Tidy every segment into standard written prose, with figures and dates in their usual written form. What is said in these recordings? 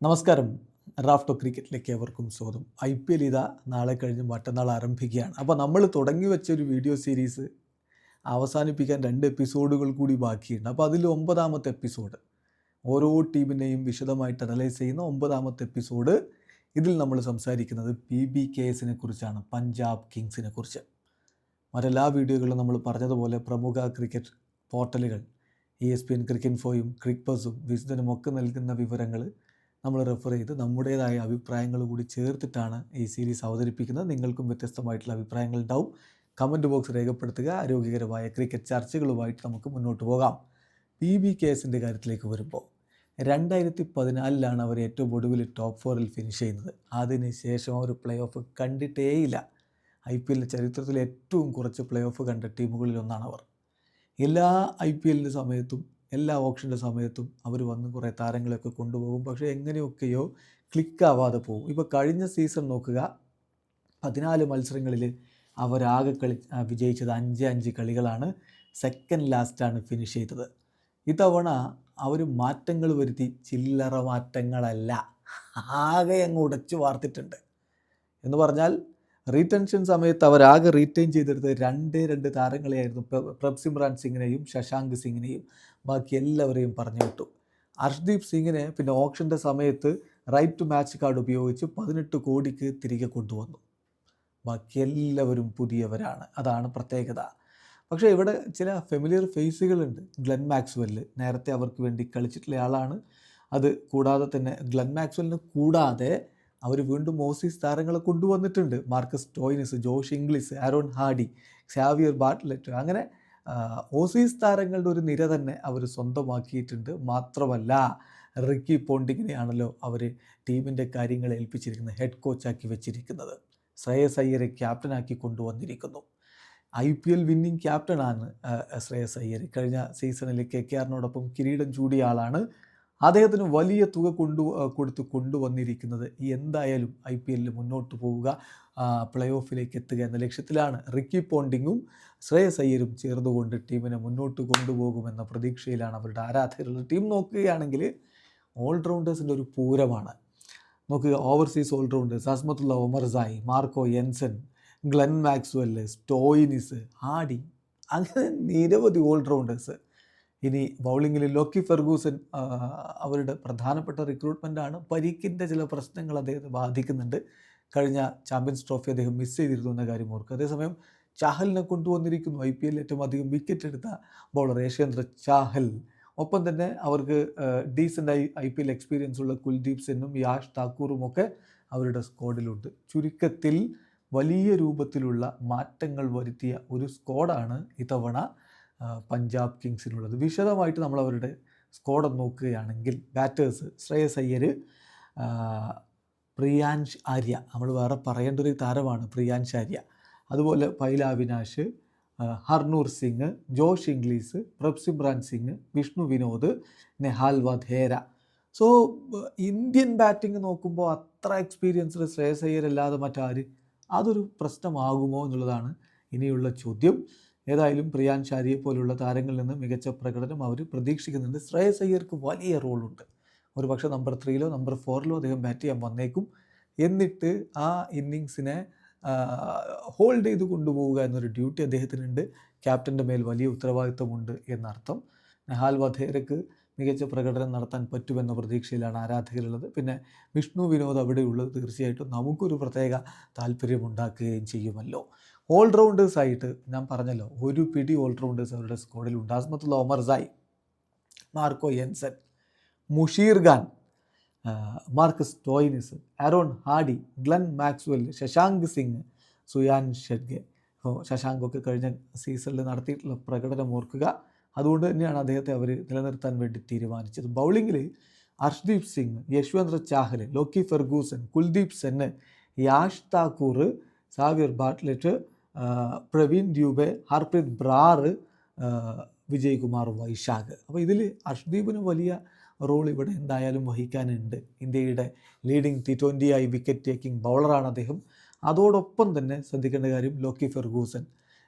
നമസ്കാരം. റാഫ്റ്റോ ക്രിക്കറ്റിലേക്ക് ഏവർക്കും സ്വാഗതം. IPL ഇതാ നാളെ കഴിഞ്ഞ് മറ്റന്നാൾ ആരംഭിക്കുകയാണ്. അപ്പോൾ നമ്മൾ തുടങ്ങി വെച്ചൊരു വീഡിയോ സീരീസ് അവസാനിപ്പിക്കാൻ 2 എപ്പിസോഡുകൾ കൂടി ബാക്കിയുണ്ട്. അപ്പോൾ അതിൽ 9ാമത്തെ എപ്പിസോഡ്, ഓരോ ടീമിനെയും വിശദമായിട്ട് അനലൈസ് ചെയ്യുന്ന 9ാമത്തെ എപ്പിസോഡ്. ഇതിൽ നമ്മൾ സംസാരിക്കുന്നത് PBKSനെ കുറിച്ചാണ്, പഞ്ചാബ് കിങ്സിനെ കുറിച്ച്. മറ്റെല്ലാ വീഡിയോകളിലും നമ്മൾ പറഞ്ഞതുപോലെ പ്രമുഖ ക്രിക്കറ്റ് പോർട്ടലുകൾ ESPN, ക്രിക്കിൻഫോയും, ക്രിക്ബസും, വിസ്ഡനും ഒക്കെ നൽകുന്ന വിവരങ്ങൾ നമ്മൾ റെഫർ ചെയ്ത് നമ്മുടേതായ അഭിപ്രായങ്ങൾ കൂടി ചേർത്തിട്ടാണ് ഈ സീരീസ് അവതരിപ്പിക്കുന്നത്. നിങ്ങൾക്കും വ്യത്യസ്തമായിട്ടുള്ള അഭിപ്രായങ്ങൾ ഉണ്ടാവും. കമൻറ്റ് ബോക്സ് രേഖപ്പെടുത്തുക. ആരോഗ്യകരമായ ക്രിക്കറ്റ് ചർച്ചകളുമായിട്ട് നമുക്ക് മുന്നോട്ട് പോകാം. PBKSൻ്റെ കാര്യത്തിലേക്ക് വരുമ്പോൾ 2014 അവർ ഏറ്റവും ഒടുവിൽ ടോപ്പ് 4-ൽ ഫിനിഷ് ചെയ്യുന്നത്. അതിനുശേഷം അവർ പ്ലേ ഓഫ് കണ്ടിട്ടേയില്ല. IPL ചരിത്രത്തിൽ ഏറ്റവും കുറച്ച് പ്ലേ ഓഫ് കണ്ട ടീമുകളിലൊന്നാണ് അവർ. എല്ലാ IPL സമയത്തും എല്ലാ ഓപ്ഷൻ്റെ സമയത്തും അവർ വന്ന് കുറേ താരങ്ങളെയൊക്കെ കൊണ്ടുപോകും. പക്ഷേ എങ്ങനെയൊക്കെയോ ക്ലിക്കാവാതെ പോകും. ഇപ്പോൾ കഴിഞ്ഞ സീസൺ നോക്കുക, 14 മത്സരങ്ങളിൽ അവരാകെ വിജയിച്ചത് 5 കളികളാണ്. സെക്കൻഡ് ലാസ്റ്റാണ് ഫിനിഷ് ചെയ്തത്. ഇത്തവണ അവർ മാറ്റങ്ങൾ വരുത്തി, ചില്ലറ മാറ്റങ്ങളല്ല, ആകെ അങ്ങ് ഉടച്ചു വാർത്തിട്ടുണ്ട്. എന്ന് പറഞ്ഞാൽ റീടെൻഷൻ സമയത്ത് അവരാകെ റീറ്റെയിൻ ചെയ്തെടുത്ത് 2 താരങ്ങളെയായിരുന്നു, പ്രഭ്സിമ്രാൻ സിംഗിനെയും ശശാങ്ക് സിംഗിനെയും. ബാക്കി എല്ലാവരെയും പറഞ്ഞു വിട്ടു. അർഷ്ദീപ് സിംഗിനെ പിന്നെ ഓപ്ഷൻ്റെ സമയത്ത് റൈറ്റ് ടു മാച്ച് കാർഡ് ഉപയോഗിച്ച് 18 കോടിക്ക് തിരികെ കൊണ്ടുവന്നു. ബാക്കി എല്ലാവരും പുതിയവരാണ്, അതാണ് പ്രത്യേകത. പക്ഷേ ഇവിടെ ചില ഫെമിലിയർ ഫേസുകളുണ്ട്. ഗ്ലെൻ മാക്സ്വെല്ല് നേരത്തെ അവർക്ക് വേണ്ടി കളിച്ചിട്ടുള്ള ആളാണ്. അത് കൂടാതെ തന്നെ ഗ്ലെൻ മാക്സ്വെല്ലിനെ കൂടാതെ അവർ വീണ്ടും ഓസീസ് താരങ്ങളെ കൊണ്ടുവന്നിട്ടുണ്ട്. Marcus Stoinis, Josh Inglis, Aaron Hardie, Xavier Bartlett, അങ്ങനെ ഓസീസ് താരങ്ങളുടെ ഒരു നിര തന്നെ അവർ സ്വന്തമാക്കിയിട്ടുണ്ട്. മാത്രമല്ല, റിക്കി പോണ്ടിങ്ങിനെയാണല്ലോ അവർ ടീമിൻ്റെ കാര്യങ്ങൾ ഏൽപ്പിച്ചിരിക്കുന്നത്, ഹെഡ് കോച്ചാക്കി വെച്ചിരിക്കുന്നത്. ശ്രേയസ് അയ്യരെ ക്യാപ്റ്റനാക്കി കൊണ്ടുവന്നിരിക്കുന്നു. IPL വിന്നിംഗ് ക്യാപ്റ്റനാണ് ശ്രേയസ് അയ്യർ. കഴിഞ്ഞ സീസണിൽ KKRനോടൊപ്പം കിരീടം ചൂടിയ ആളാണ്. അദ്ദേഹത്തിന് വലിയ തുക കൊടുത്ത് കൊണ്ടുവന്നിരിക്കുന്നത് എന്തായാലും IPL മുന്നോട്ട് പോവുക, പ്ലേ ഓഫിലേക്ക് എത്തുക എന്ന ലക്ഷ്യത്തിലാണ്. റിക്കി പോണ്ടിങ്ങും ശ്രേയസ് അയ്യരും ചേർന്നുകൊണ്ട് ടീമിനെ മുന്നോട്ട് കൊണ്ടുപോകുമെന്ന പ്രതീക്ഷയിലാണ് അവരുടെ ആരാധകരുടെ. ടീം നോക്കുകയാണെങ്കിൽ ഓൾറൗണ്ടേഴ്സിൻ്റെ ഒരു പൂരമാണ്. നോക്കുക, overseas all rounders Azmatullah Omarzai, Marco Jansen, Glenn Maxwell, Stoinis, Hardie, അങ്ങനെ നിരവധി ഓൾറൗണ്ടേഴ്സ്. ഇനി ബൗളിങ്ങിൽ ലോക്കി ഫെർഗൂസൻ അവരുടെ പ്രധാനപ്പെട്ട റിക്രൂട്ട്മെൻറ്റാണ്. പരിക്കിൻ്റെ ചില പ്രശ്നങ്ങൾ അദ്ദേഹത്തെ ബാധിക്കുന്നുണ്ട്. കഴിഞ്ഞ ചാമ്പ്യൻസ് ട്രോഫി അദ്ദേഹം മിസ് ചെയ്തിരുന്നു എന്ന കാര്യം ഓർക്കുക. അതേസമയം ചാഹലിനെ കൊണ്ടുവന്നിരിക്കുന്നു, IPL ഏറ്റവും അധികം വിക്കറ്റ് എടുത്ത ബൗളർ യശ്വേന്ദ്ര ചാഹൽ. ഒപ്പം തന്നെ അവർക്ക് ഡീസൻ്റായി IPL എക്സ്പീരിയൻസ് ഉള്ള കുൽദീപ് സെന്നും യാഷ് താക്കൂറും ഒക്കെ അവരുടെ സ്ക്വാഡിലുണ്ട്. ചുരുക്കത്തിൽ വലിയ രൂപത്തിലുള്ള മാറ്റങ്ങൾ വരുത്തിയ ഒരു സ്ക്വാഡാണ് ഇത്തവണ പഞ്ചാബ് കിങ്സിനുള്ളത്. വിശദമായിട്ട് നമ്മൾ അവരുടെ സ്ക്വാഡ് നോക്കുകയാണെങ്കിൽ, ബാറ്റേഴ്സ് ശ്രേയസ് അയ്യർ, പ്രിയാൻഷ് ആര്യ, നമ്മൾ വേറെ പറയേണ്ട ഒരു താരമാണ് പ്രിയാൻഷ് ആര്യ. അതുപോലെ Pyla Avinash, Harnoor Singh, Josh Inglis, Prabhsimran Singh, Vishnu Vinod, Nehal Wadhera. So Indian batting നോക്കുമ്പോൾ അത്ര എക്സ്പീരിയൻസ്ഡ് ശ്രേയസ് അയ്യർ അല്ലാതെ മറ്റാര്? അതൊരു പ്രശ്നമാകുമോ എന്നുള്ളതാണ് ഇനിയുള്ള ചോദ്യം. ഏതായാലും പ്രിയാൻഷ് ആര്യയെ പോലുള്ള താരങ്ങളിൽ നിന്ന് മികച്ച പ്രകടനം അവർ പ്രതീക്ഷിക്കുന്നുണ്ട്. ശ്രേയസ് അയ്യർക്ക് വലിയ റോളുണ്ട്. ഒരു പക്ഷേ നമ്പർ 3-ലോ നമ്പർ 4-ലോ അദ്ദേഹം ബാറ്റ് ചെയ്യാൻ വന്നേക്കും. എന്നിട്ട് ആ ഇന്നിങ്സിനെ ഹോൾഡ് ചെയ്ത് കൊണ്ടുപോവുക എന്നൊരു ഡ്യൂട്ടി അദ്ദേഹത്തിനുണ്ട്. ക്യാപ്റ്റൻ്റെ മേൽ വലിയ ഉത്തരവാദിത്വമുണ്ട് എന്നർത്ഥം. നെഹാൽ വധേരക്ക് മികച്ച പ്രകടനം നടത്താൻ പറ്റുമെന്ന പ്രതീക്ഷയിലാണ് ആരാധകരുള്ളത്. പിന്നെ വിഷ്ണു വിനോദ് അവിടെയുള്ളത് തീർച്ചയായിട്ടും നമുക്കൊരു പ്രത്യേക താല്പര്യമുണ്ടാക്കുകയും ചെയ്യുമല്ലോ. ഓൾറൗണ്ടേഴ്സായിട്ട് ഞാൻ പറഞ്ഞല്ലോ, ഒരു പിടി ഓൾറൗണ്ടേഴ്സ് അവരുടെ സ്ക്വാഡിലുണ്ട്. Azmatullah Omarzai, Marco Jansen, Musheer Khan, Marcus Stoinis, Aaron Hardie, Glenn Maxwell, Shashank Singh, Suryansh Shedge. അപ്പോൾ ശശാങ്കൊക്കെ കഴിഞ്ഞ സീസണിൽ നടത്തിയിട്ടുള്ള പ്രകടനം ഓർക്കുക. അതുകൊണ്ട് തന്നെയാണ് അദ്ദേഹത്തെ അവർ നിലനിർത്താൻ വേണ്ടി തീരുമാനിച്ചത്. ബൗളിങ്ങിൽ Arshdeep Singh, Yuzvendra Chahal, Lockie Ferguson, Kuldeep Sen, Yash Thakur, Xavier Bartlett, Praveen Dubey, Harpreet Brar, Vijaykumar Vyshak. അപ്പോൾ ഇതിൽ അർഷ്ദീപിന് വലിയ റോൾ ഇവിടെ എന്തായാലും വഹിക്കാനുണ്ട്. ഇന്ത്യയുടെ ലീഡിങ് T20 വിക്കറ്റ് ടേക്കിംഗ് ബൗളറാണ് അദ്ദേഹം. അതോടൊപ്പം തന്നെ ശ്രദ്ധിക്കേണ്ട കാര്യം, ലോക്കി ഫെർഗൂസൻ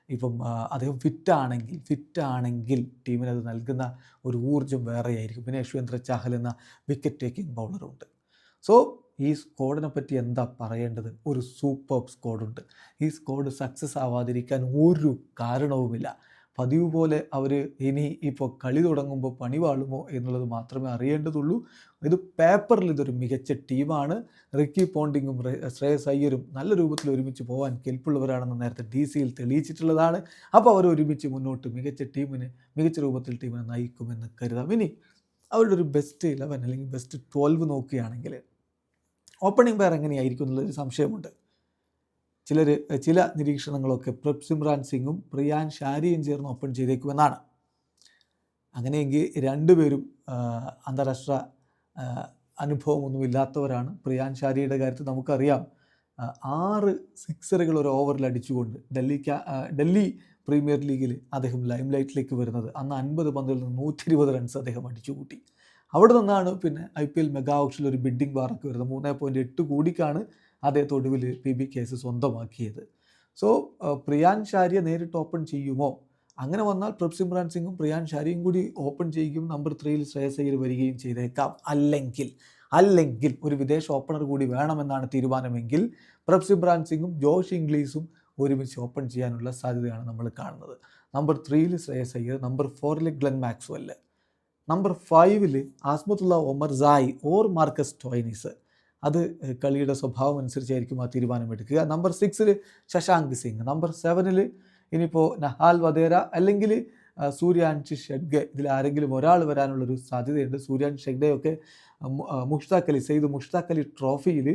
ഇപ്പം അദ്ദേഹം ഫിറ്റാണെങ്കിൽ ടീമിനത് നൽകുന്ന ഒരു ഊർജ്ജം വേറെയായിരിക്കും. പിന്നെ യശ്വേന്ദ്ര ചാഹൽ എന്ന വിക്കറ്റ് ടേക്കിംഗ് ബൗളറുണ്ട്. സോ ഈ സ്ക്വാഡിനെ പറ്റി എന്താ പറയേണ്ടത്? ഒരു സൂപ്പർബ് സ്ക്വാഡുണ്ട്. ഈ സ്ക്വാഡ് സക്സസ് ആവാതിരിക്കാൻ ഒരു കാരണവുമില്ല. പതിവ് പോലെ അവർ ഇനി ഇപ്പോൾ കളി തുടങ്ങുമ്പോൾ പണി വാളുമോ എന്നുള്ളത് മാത്രമേ അറിയേണ്ടതുള്ളൂ. ഇത് പേപ്പറിൽ ഇതൊരു മികച്ച ടീമാണ്. റിക്കി പോണ്ടിങ്ങും ശ്രേയസ് അയ്യരും നല്ല രൂപത്തിൽ ഒരുമിച്ച് പോകാൻ കെൽപ്പുള്ളവരാണെന്ന് നേരത്തെ DC-യിൽ തെളിയിച്ചിട്ടുള്ളതാണ്. അപ്പോൾ അവർ ഒരുമിച്ച് മുന്നോട്ട് മികച്ച രൂപത്തിൽ ടീമിനെ നയിക്കുമെന്ന് കരുതാം. ഇനി അവരുടെ ഒരു ബെസ്റ്റ് 11 അല്ലെങ്കിൽ ബെസ്റ്റ് 12 നോക്കുകയാണെങ്കിൽ ഓപ്പണിംഗ് പെയർ എങ്ങനെയായിരിക്കും എന്നുള്ളൊരു സംശയമുണ്ട്. ചില നിരീക്ഷണങ്ങളൊക്കെ പ്രഭ്സിമ്രാൻ സിംഗും പ്രിയാൻ ഷാരിയും ചേർന്ന് ഓപ്പൺ ചെയ്തേക്കുമെന്നാണ്. അങ്ങനെയെങ്കിൽ രണ്ടുപേരും അന്താരാഷ്ട്ര അനുഭവമൊന്നുമില്ലാത്തവരാണ്. പ്രിയാൻ ഷാരിയുടെ കാര്യത്തിൽ നമുക്കറിയാം 6 സിക്സറുകൾ ഒരു ഓവറിൽ അടിച്ചുകൊണ്ട് ഡൽഹി പ്രീമിയർ ലീഗിൽ അദ്ദേഹം ലൈം ലൈറ്റിലേക്ക് വരുന്നത്. അന്ന് 50 പന്തിൽ നിന്ന് 120 റൺസ് അദ്ദേഹം അടിച്ചുകൂട്ടി. അവിടെ നിന്നാണ് പിന്നെ IPL മെഗാ ഓപ്ഷനിൽ ഒരു ബിഡ്ഡിംഗ് ബാറൊക്കെ വരുന്നത്. 3.8 കോടിക്കാണ് അദ്ദേഹത്തെ ഒടുവിൽ PBKS സ്വന്തമാക്കിയത്. സോ പ്രിയാൻ ഷാരിയെ നേരിട്ട് ഓപ്പൺ ചെയ്യുമോ? അങ്ങനെ വന്നാൽ പ്രഭ്സിമ്രാൻ സിംഗും പ്രിയാൻ ഷാരിയും കൂടി ഓപ്പൺ ചെയ്യുകയും നമ്പർ 3-ൽ ശ്രേയസ് അയ്യർ വരികയും ചെയ്തേക്കാം. അല്ലെങ്കിൽ ഒരു വിദേശ ഓപ്പണർ കൂടി വേണമെന്നാണ് തീരുമാനമെങ്കിൽ പ്രഭ്സിമ്രാൻ സിംഗും ജോഷ് ഇംഗ്ലീസും ഒരുമിച്ച് ഓപ്പൺ ചെയ്യാനുള്ള സാധ്യതയാണ് നമ്മൾ കാണുന്നത്. നമ്പർ 3-ൽ ശ്രേയസ് അയ്യർ, നമ്പർ 4-ൽ ഗ്ലെൻ മാക്സ്വെൽ, നമ്പർ 5-ൽ Azmatullah Omarzai or Marcus Stoinis. അത് കളിയുടെ സ്വഭാവം അനുസരിച്ചായിരിക്കും ആ തീരുമാനമെടുക്കുക. നമ്പർ 6-ൽ ശശാങ്ക് സിംഗ്, നമ്പർ 7-ൽ ഇനിയിപ്പോൾ നഹാൽ വധേര അല്ലെങ്കിൽ സൂര്യാൻഷ് ഷെഡ്ഗെ, ഇതിൽ ആരെങ്കിലും ഒരാൾ വരാനുള്ളൊരു സാധ്യതയുണ്ട്. സൂര്യാൻഷ് ഷെഡ്ഗെയൊക്കെ സെയ്ദ് മുഷ്താഖ് അലി ട്രോഫിയിൽ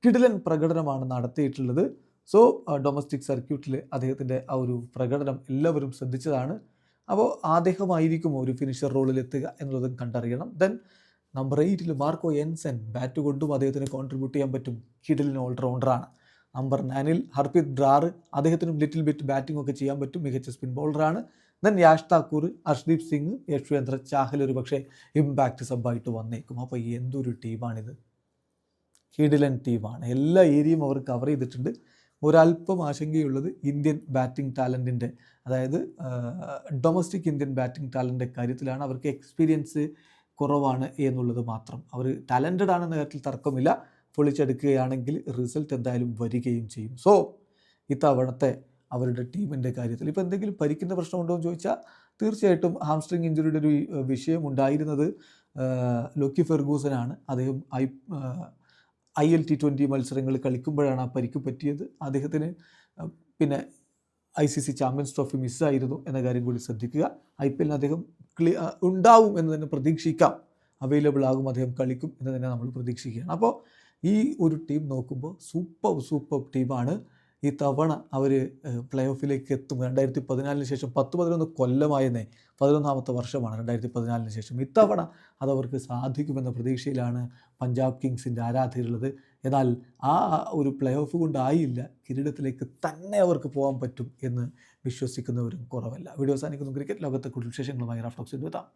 കിടിലൻ പ്രകടനമാണ് നടത്തിയിട്ടുള്ളത്. സോ ഡൊമസ്റ്റിക് സർക്യൂട്ടിൽ അദ്ദേഹത്തിൻ്റെ ആ ഒരു പ്രകടനം എല്ലാവരും ശ്രദ്ധിച്ചതാണ്. അപ്പോൾ അദ്ദേഹമായിരിക്കും ഒരു ഫിനിഷർ റോളിൽ എത്തുക എന്നുള്ളതും കണ്ടറിയണം. ദെൻ നമ്പർ 8-ൽ മാർക്കോ യെൻസൻ, ബാറ്റ് കൊണ്ടും അദ്ദേഹത്തിന് കോൺട്രിബ്യൂട്ട് ചെയ്യാൻ പറ്റും, കിടിലൻ ഓൾറൗണ്ടറാണ്. നമ്പർ 9-ൽ ഹർപ്രീത് ബ്രാർ, അദ്ദേഹത്തിനും ലിറ്റിൽ ബിറ്റ് ബാറ്റിംഗ് ഒക്കെ ചെയ്യാൻ പറ്റും, മികച്ച സ്പിൻ ബൗളറാണ്. ദെൻ യാഷ് താക്കൂർ, അർഷ്ദീപ് സിംഗ്, യശ്വേന്ദ്ര ചാഹൽ ഒരു പക്ഷേ ഇമ്പാക്റ്റ് സബ്ബായിട്ട് വന്നേക്കും. അപ്പോൾ എന്തൊരു ടീമാണിത്! കിടിലൻ ടീമാണ്. എല്ലാ ഏരിയയും അവർ കവർ ചെയ്തിട്ടുണ്ട്. ഒരല്പം ആശങ്കയുള്ളത് ഇന്ത്യൻ ബാറ്റിംഗ് ടാലൻറ്റിൻ്റെ, അതായത് ഡൊമസ്റ്റിക് ഇന്ത്യൻ ബാറ്റിംഗ് ടാലൻറ്റിൻ്റെ കാര്യത്തിലാണ്. അവർക്ക് എക്സ്പീരിയൻസ് കുറവാണ് എന്നുള്ളത് മാത്രം. അവർ ടാലൻറ്റഡ് ആണെന്ന കാര്യത്തിൽ തർക്കമില്ല. പൊളിച്ചെടുക്കുകയാണെങ്കിൽ റിസൾട്ട് എന്തായാലും വരികയും ചെയ്യും. സോ ഇത്തവണത്തെ അവരുടെ ടീമിൻ്റെ കാര്യത്തിൽ ഇപ്പോൾ എന്തെങ്കിലും പരിക്കുന്ന പ്രശ്നമുണ്ടോ എന്ന് ചോദിച്ചാൽ തീർച്ചയായിട്ടും ഹാംസ്ട്രിങ് ഇഞ്ചുറിയുടെ ഒരു വിഷയം ഉണ്ടായിരുന്നത് ലോക്കി ഫെർഗൂസനാണ്. അദ്ദേഹം IL T20 മത്സരങ്ങൾ കളിക്കുമ്പോഴാണ് ആ പരിക്ക് പറ്റിയത്. അദ്ദേഹത്തിന് പിന്നെ ICC ചാമ്പ്യൻസ് ട്രോഫി മിസ്സായിരുന്നു എന്ന കാര്യം കൂടി ശ്രദ്ധിക്കുക. IPL അദ്ദേഹം ഉണ്ടാവും എന്ന് തന്നെ പ്രതീക്ഷിക്കാം. അവൈലബിൾ ആകും, അദ്ദേഹം കളിക്കും എന്ന് തന്നെ നമ്മൾ പ്രതീക്ഷിക്കുകയാണ്. അപ്പോൾ ഈ ഒരു ടീം നോക്കുമ്പോൾ സൂപ്പർ ടീമാണ്. ഈ തവണ അവർ പ്ലേ ഓഫിലേക്ക് എത്തും. 2014 ശേഷം 10-11 കൊല്ലമായെന്നേ, 11ാമത്തെ വർഷമാണ് 2014 ശേഷം. ഇത്തവണ അതവർക്ക് സാധിക്കുമെന്ന പ്രതീക്ഷയിലാണ് പഞ്ചാബ് കിങ്സിൻ്റെ ആരാധകരുള്ളത്. എന്നാൽ ആ ഒരു പ്ലേ ഓഫ് കൊണ്ടായില്ല, കിരീടത്തിലേക്ക് തന്നെ അവർക്ക് പോകാൻ പറ്റും എന്ന് വിശ്വസിക്കുന്നവരും കുറവല്ല. വീഡിയോ അവസാനിക്കുന്നു. ക്രിക്കറ്റ് ലോകത്തെ കൂടുതൽ വിശേഷങ്ങളുമായി റാഫ് ടോക്സിൽ എത്താം.